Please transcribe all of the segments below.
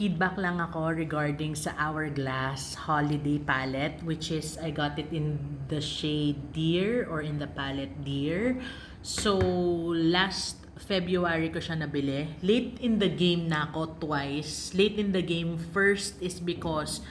Feedback lang ako regarding sa Hourglass Holiday Palette, which is I got it in the shade Deer or in the palette Deer. So, last February ko siya nabili. Late in the game na ako twice. Late in the game, first is because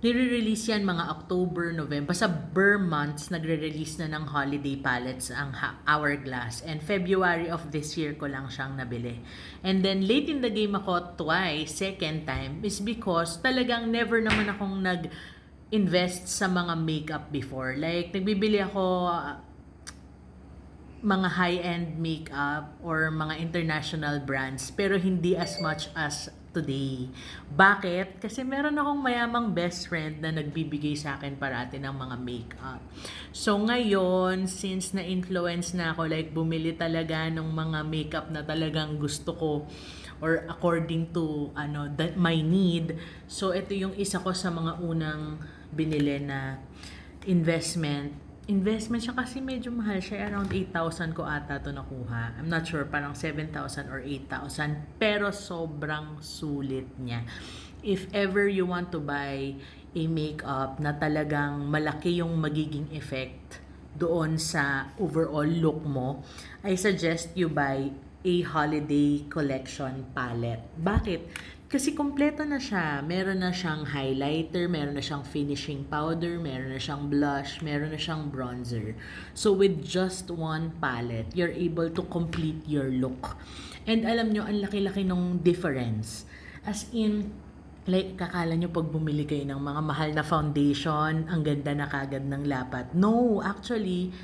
nire-release yan mga October, November. Basta Burr months, nagre-release na ng holiday palettes ang Hourglass. And February of this year ko lang siyang nabili. And then, late in the game ako twice, second time, is because talagang never naman akong nag-invest sa mga makeup before. Like, nagbibili ako mga high-end makeup or mga international brands, pero hindi as much as today. Bakit? Kasi meron akong mayamang best friend na nagbibigay sa akin parati ng mga makeup. So ngayon, since na-influence na ako, like bumili talaga ng mga makeup na talagang gusto ko or according to that my need. So ito yung isa ko sa mga unang binili na investment siya kasi medyo mahal siya. Around 8,000 ko ata to nakuha. I'm not sure, parang 7,000 or 8,000. Pero sobrang sulit niya. If ever you want to buy a makeup na talagang malaki yung magiging effect doon sa overall look mo, I suggest you buy a holiday collection palette. Bakit? Kasi kompleto na siya. Meron na siyang highlighter, meron na siyang finishing powder, meron na siyang blush, meron na siyang bronzer. So with just one palette, you're able to complete your look. And alam nyo, ang laki-laki nung difference. As in, like, kakala nyo pag bumili kayo ng mga mahal na foundation, ang ganda na kagad ng lapat. No, actually,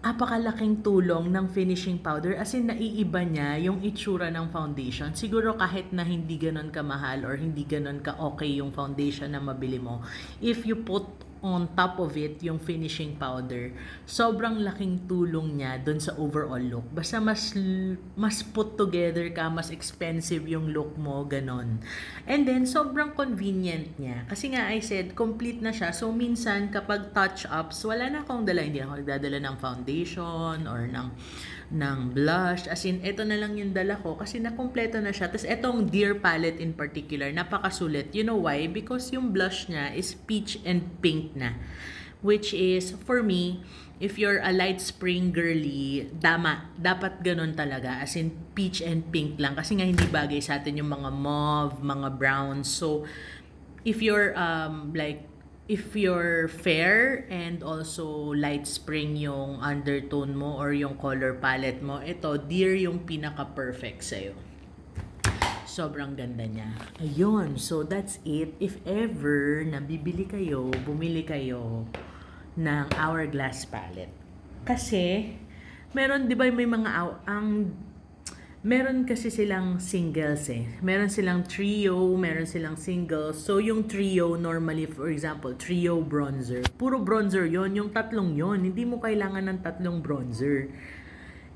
apakalaking tulong ng finishing powder, as in naiiba niya yung itsura ng foundation. Siguro kahit na hindi ganon kamahal or hindi ganon ka okay yung foundation na mabili mo, if you put on top of it yung finishing powder, sobrang laking tulong niya dun sa overall look. Basta mas put together ka, mas expensive yung look mo, ganon. And then, sobrang convenient niya. Kasi nga, I said, complete na siya. So, minsan, kapag touch-ups, wala na akong dala. Hindi ako nagdadala ng foundation or ng blush. As in, ito na lang yung dala ko kasi nakompleto na siya. Tapos, itong Dear palette in particular, napakasulit. You know why? Because yung blush niya is peach and pink na. Which is, for me, if you're a light spring girly, dapat ganun talaga. As in, peach and pink lang. Kasi nga hindi bagay sa atin yung mga mauve, mga browns. So, if you're if you're fair and also light spring yung undertone mo or yung color palette mo, ito, Dear yung pinaka-perfect sa'yo. Sobrang ganda niya. Ayun, so that's it. If ever nabibili kayo, bumili kayo ng Hourglass palette. Kasi, meron, di ba may mga, meron kasi silang singles eh. Meron silang trio, meron silang singles. So, yung trio, normally, for example, trio bronzer. Puro bronzer yon, yung tatlong yon. Hindi mo kailangan ng tatlong bronzer.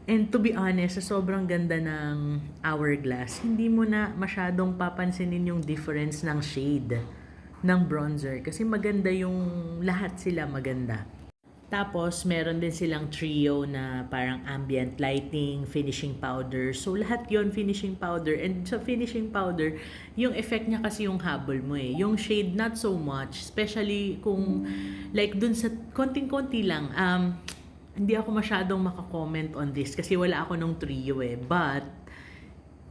And to be honest, sa sobrang ganda ng Hourglass, hindi mo na masyadong papansinin yung difference ng shade ng bronzer. Kasi maganda yung lahat sila maganda. Tapos, meron din silang trio na parang ambient lighting, finishing powder. So, lahat yon finishing powder. And sa finishing powder, yung effect niya kasi yung habol mo eh. Yung shade, not so much. Especially kung, like, dun sa konting-konti lang. Hindi ako masyadong makakomment on this kasi wala ako nung trio eh. But,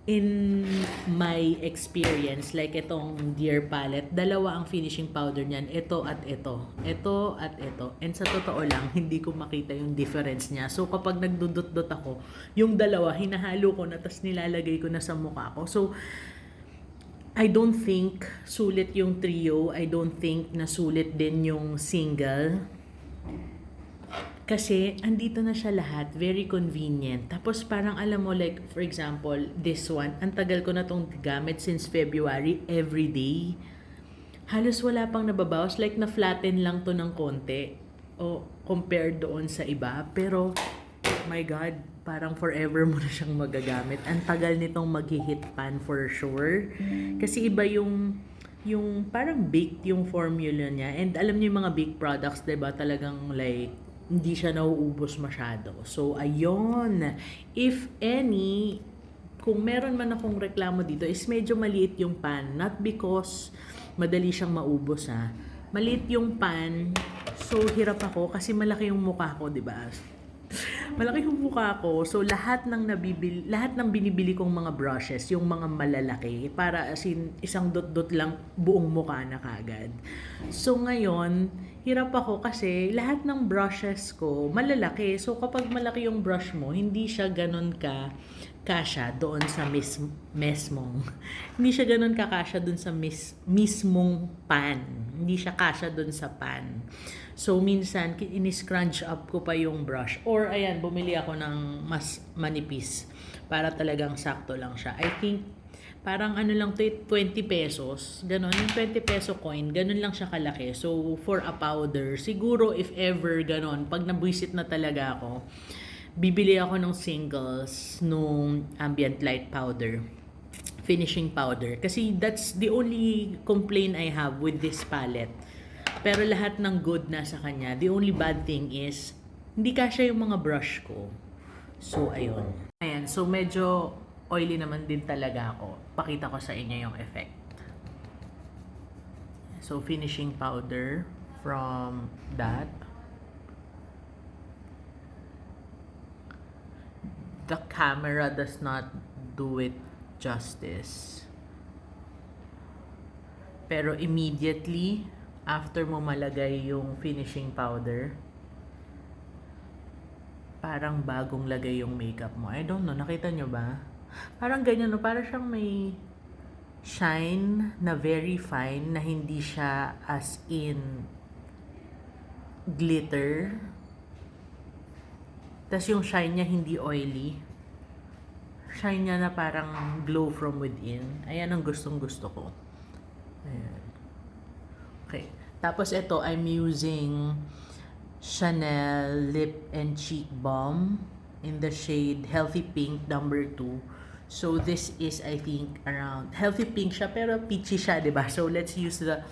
in my experience, like itong Dear palette, dalawa ang finishing powder niyan. Ito at ito. Ito at ito. And sa totoo lang, hindi ko makita yung difference niya. So, kapag nagdudot-dot ako, yung dalawa, hinahalo ko na, tas nilalagay ko na sa mukha ko. So, I don't think sulit yung trio. I don't think na sulit din yung single. Kasi, andito na siya lahat. Very convenient. Tapos, parang alam mo, like, for example, this one, ang tagal ko na itong gamit since February, every day. Halos wala pang nababawas. Like, na-flatten lang to ng konti. O, compared doon sa iba. Pero, my God, parang forever mo na siyang magagamit. Ang tagal nitong mag-hit pan for sure. Kasi iba yung parang baked yung formula niya. And alam niyo yung mga baked products, diba? Talagang like, hindi siya nauubos masyado. So, ayun. If any, kung meron man akong reklamo dito is medyo maliit yung pan. Not because madali siyang maubos ha. Maliit yung pan, so hirap ako kasi malaki yung mukha ko, di ba? Malaki yung mukha ko. So lahat ng binibili kong mga brushes, yung mga malalaki, para as in isang dot-dot lang buong mukha na kagad. So ngayon, hirap ako kasi lahat ng brushes ko malalaki. So kapag malaki yung brush mo, hindi siya ganun kasya doon sa mesmong. Hindi siya ganun kakasya doon sa mismong pan. Hindi siya kasya doon sa pan. So, minsan, ini-scrunch up ko pa yung brush. Or, ayan, bumili ako ng mas manipis para talagang sakto lang siya. I think, parang ano lang to, 20 pesos. Ganon, yung 20 peso coin, ganon lang siya kalaki. So, for a powder, siguro if ever ganon, pag nabwisit na talaga ako, bibili ako ng singles nung ambient light powder, finishing powder. Kasi that's the only complaint I have with this palette. Pero lahat ng good nasa kanya. The only bad thing is, hindi kasya yung mga brush ko. So, ayun. Ayan, so medyo oily naman din talaga ako. Pakita ko sa inyo yung effect. So, finishing powder from that. The camera does not do it justice. Pero immediately, after mo malagay yung finishing powder, parang bagong lagay yung makeup mo. I don't know, nakita nyo ba? Parang ganyan, no? Parang siyang may shine na very fine, na hindi siya as in glitter. Tapos yung shine niya hindi oily. Shine niya na parang glow from within. Ayan ang gustong-gusto ko. Ayan. Okay. Tapos ito, I'm using Chanel Lip and Cheek Balm in the shade Healthy Pink number 2. So this is, I think, around healthy pink siya pero peachy siya, 'di ba? So let's use the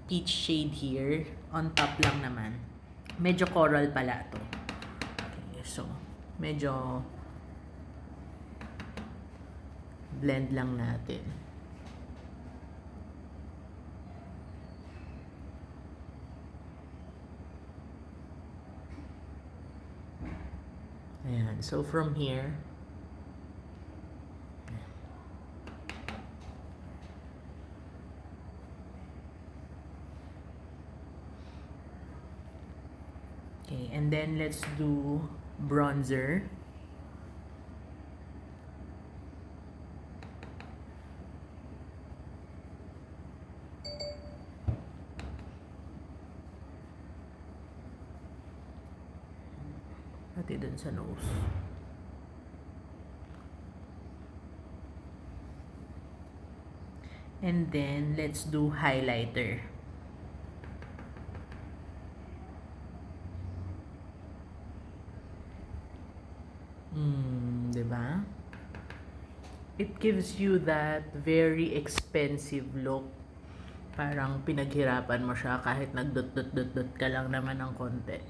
peach shade here. On top lang naman. Medyo coral pala 'to. Okay, so medyo blend lang natin. Ayan. So, from here, okay, and then let's do bronzer. Pati dun sa nose. And then, let's do highlighter. Diba? It gives you that very expensive look. Parang pinaghirapan mo siya kahit nagdot-dot-dot-dot ka lang naman ng konti.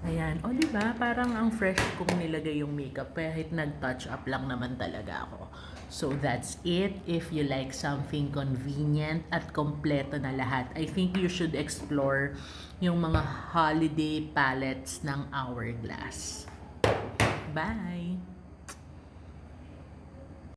Ayan. O, diba? Parang ang fresh kong nilagay yung makeup kahit nag-touch up lang naman talaga ako. So, that's it. If you like something convenient at kompleto na lahat, I think you should explore yung mga holiday palettes ng Hourglass. Bye!